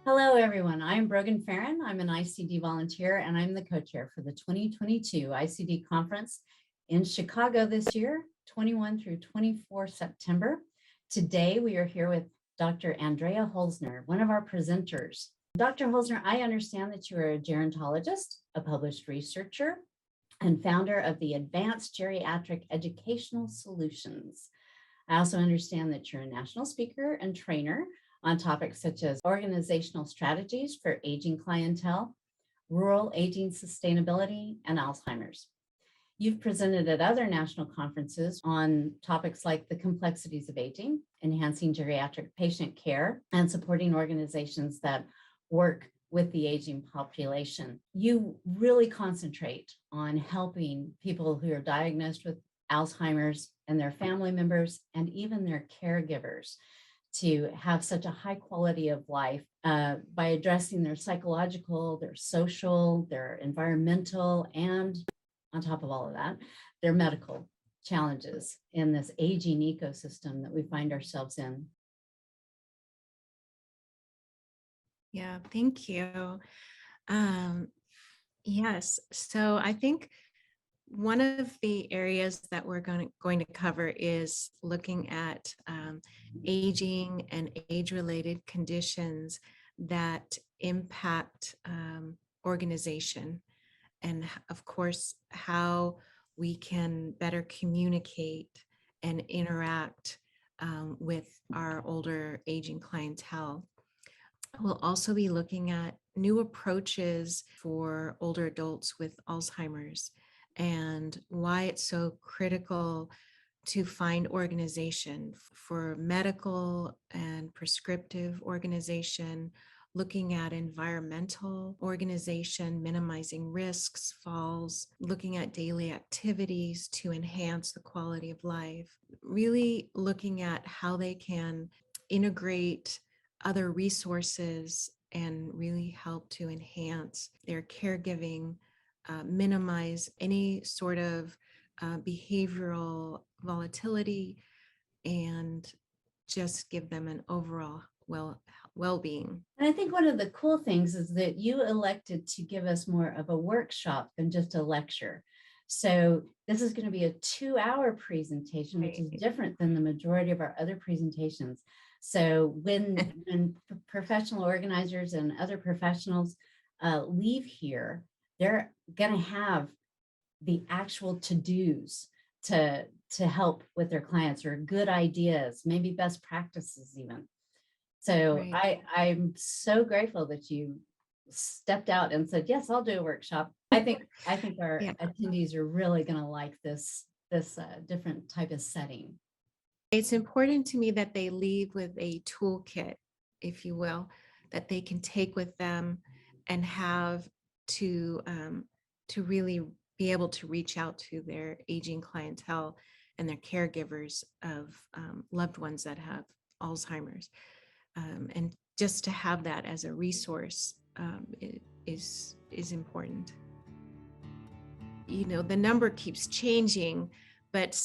Hello, everyone. I'm Brogan Farron. I'm an ICD volunteer, and I'm the co-chair for the 2022 ICD Conference in Chicago this year, 21 through 24 September. Today, we are here with Dr. Andrea Holzner, one of our presenters. Dr. Holzner, I understand that you are a gerontologist, a published researcher, and founder of the Advanced Geriatric Educational Solutions. I also understand that you're a national speaker and trainer on topics such as organizational strategies for aging clientele, rural aging sustainability, and Alzheimer's. You've presented at other national conferences on topics like the complexities of aging, enhancing geriatric patient care, and supporting organizations that work with the aging population. You really concentrate on helping people who are diagnosed with Alzheimer's and their family members and even their caregivers to have such a high quality of life by addressing their psychological, their social, their environmental, and on top of all of that, their medical challenges in this aging ecosystem that we find ourselves in. Yeah, thank you. Yes, so I think one of the areas that we're going to cover is looking at aging and age-related conditions that impact organization, and of course, how we can better communicate and interact with our older aging clientele. We'll also be looking at new approaches for older adults with Alzheimer's and why it's so critical to find organization for medical and prescriptive organization, looking at environmental organization, minimizing risks, falls, looking at daily activities to enhance the quality of life, really looking at how they can integrate other resources and really help to enhance their caregiving, minimize any sort of behavioral volatility, and just give them an overall well-being. And I think one of the cool things is that you elected to give us more of a workshop than just a lecture. So this is going to be a 2-hour presentation, which is different than the majority of our other presentations. So when professional organizers and other professionals leave here, they're going to have the actual to-dos to help with their clients, or good ideas, maybe best practices even. So Right. I'm so grateful that you stepped out and said, yes, I'll do a workshop. I think our attendees are really going to like this different type of setting. It's important to me that they leave with a toolkit, if you will, that they can take with them and have to really be able to reach out to their aging clientele and their caregivers of loved ones that have Alzheimer's. And just to have that as a resource is important. You know, the number keeps changing, but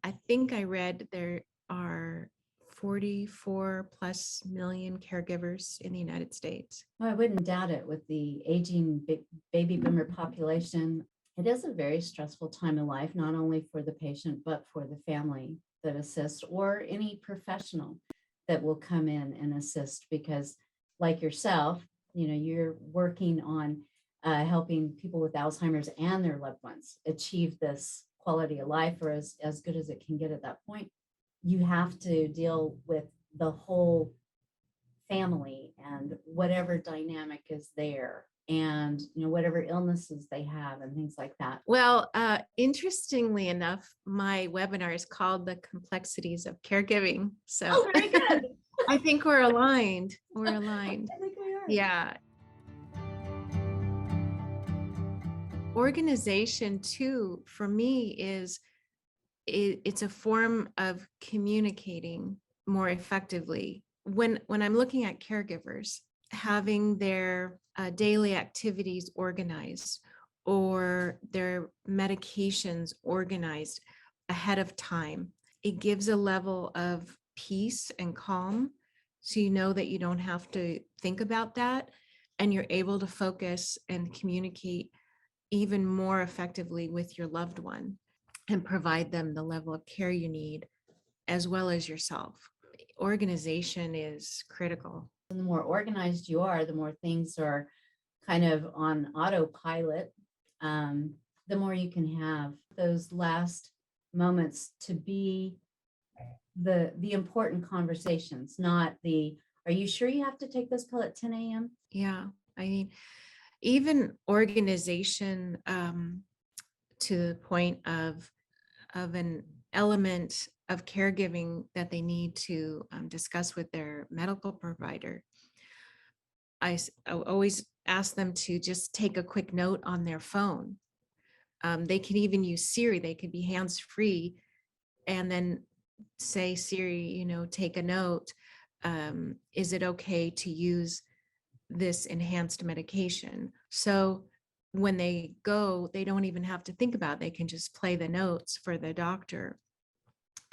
I think I read there are 44 plus million caregivers in the United States. Well, I wouldn't doubt it with the aging baby boomer population. It is a very stressful time in life, not only for the patient, but for the family that assists, or any professional that will come in and assist, because like yourself, you know, you're working on helping people with Alzheimer's and their loved ones achieve this quality of life, or as good as it can get at that point. You have to deal with the whole family and whatever dynamic is there, and you know, whatever illnesses they have and things like that. Well, interestingly enough, my webinar is called The Complexities of Caregiving. So very good. I think we're aligned. We're aligned. I think we are. Yeah. Organization too, for me, it's a form of communicating more effectively. When I'm looking at caregivers, having their daily activities organized or their medications organized ahead of time, it gives a level of peace and calm So you know that you don't have to think about that, and you're able to focus and communicate even more effectively with your loved one and provide them the level of care you need, as well as yourself. Organization is critical. And the more organized you are, the more things are kind of on autopilot, the more you can have those last moments to be the important conversations, not the, are you sure you have to take this pill at 10 a.m.? Yeah. I mean, even organization, to the point of an element of caregiving that they need to discuss with their medical provider. I always ask them to just take a quick note on their phone. They can even use Siri. They could be hands free, and then say, Siri, take a note. Is it okay to use this enhanced medication? So when they go, they don't even have to think about it. They can just play the notes for the doctor.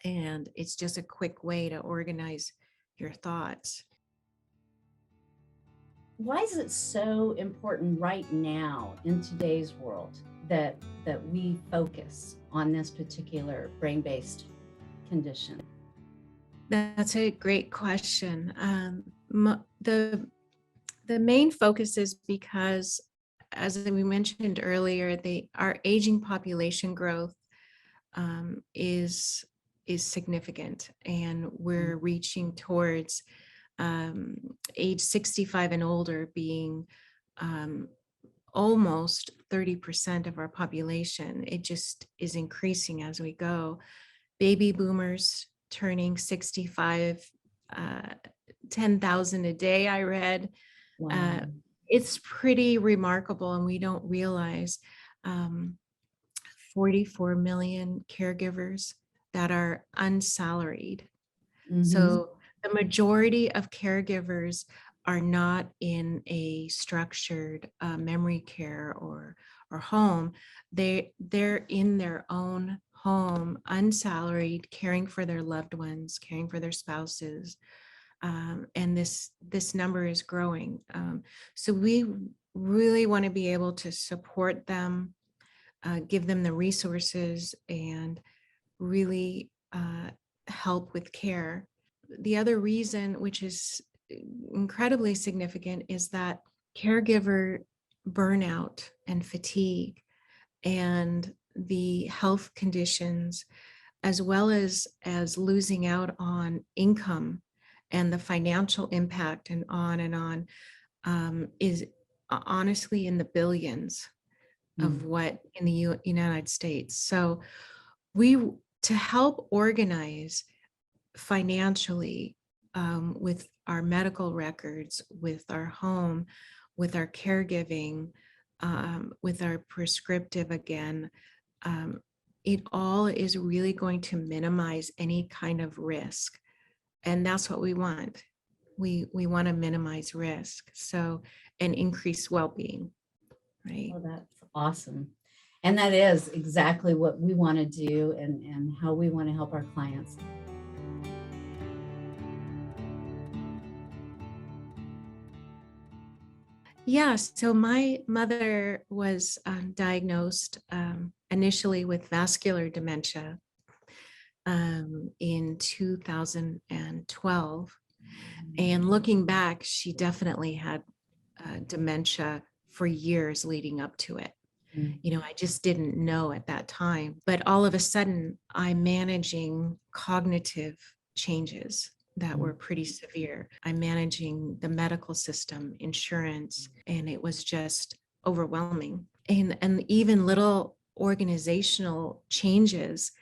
And it's just a quick way to organize your thoughts. Why is it so important right now in today's world that we focus on this particular brain-based condition? That's a great question. The main focus is because, as we mentioned earlier, our aging population growth is significant, and we're reaching towards age 65 and older being almost 30% of our population. It just is increasing as we go. Baby boomers turning 65, 10,000 a day, I read. Wow. It's pretty remarkable, and we don't realize 44 million caregivers that are unsalaried. So the majority of caregivers are not in a structured memory care or home. They're in their own home, unsalaried, caring for their loved ones, caring for their spouses, and this number is growing. So we really want to be able to support them, give them the resources, and really help with care. The other reason, which is incredibly significant, is that caregiver burnout and fatigue and the health conditions, as well as losing out on income and the financial impact and on, is honestly in the billions of what in the United States. So to help organize financially, with our medical records, with our home, with our caregiving, with our prescriptive again, it all is really going to minimize any kind of risk. And that's what we want. We want to minimize risk, so, and increase well-being, right? Oh, that's awesome. And that is exactly what we want to do, and how we want to help our clients. Yeah, so my mother was diagnosed initially with vascular dementia in 2012. And looking back, she definitely had dementia for years leading up to it. I just didn't know at that time. But all of a sudden, I'm managing cognitive changes that were pretty severe. I'm managing the medical system, insurance, and it was just overwhelming. And even little organizational changes,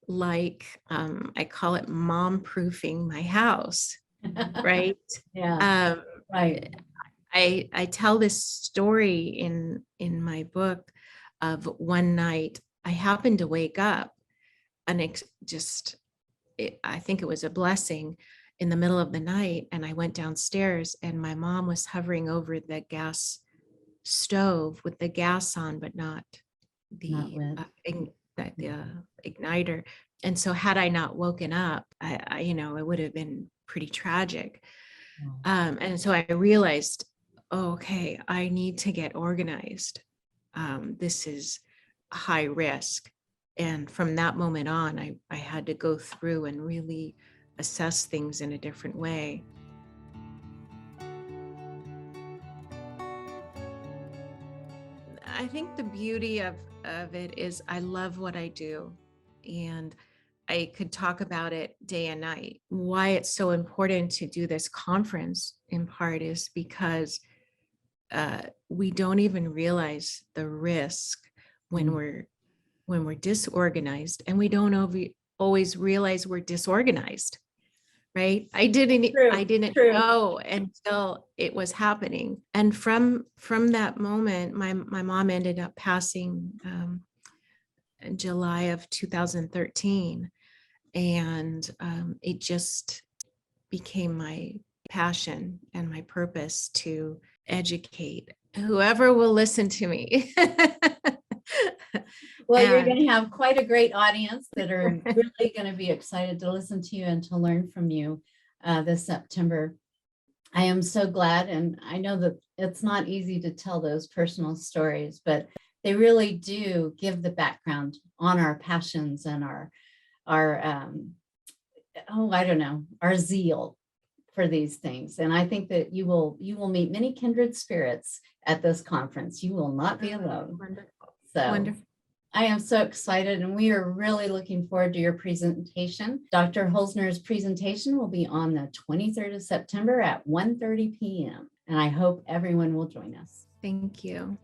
like I call it mom proofing my house, right? Yeah, right. I tell this story in my book of one night I happened to wake up and I think it was a blessing, in the middle of the night, and I went downstairs and my mom was hovering over the gas stove with the gas on, but not Not the lit. igniter. And so had I not woken up, it would have been pretty tragic. And so I realized, oh, okay, I need to get organized. This is high risk. And from that moment on, I had to go through and really assess things in a different way. I think the beauty of it is I love what I do, and I could talk about it day and night. Why it's so important to do this conference in part is because we don't even realize the risk when we're disorganized, and we don't always realize we're disorganized. Right? I didn't True. know until it was happening. And from that moment, my mom ended up passing in July of 2013. And it just became my passion and my purpose to educate whoever will listen to me. Well, you're going to have quite a great audience that are really going to be excited to listen to you and to learn from you this September. I am so glad, and I know that it's not easy to tell those personal stories, but they really do give the background on our passions and our our zeal for these things. And I think that you will meet many kindred spirits at this conference. You will not be alone. Wonderful. So Wonderful. I am so excited, and we are really looking forward to your presentation. Dr. Holzner's presentation will be on the 23rd of September at 1:30 p.m. And I hope everyone will join us. Thank you.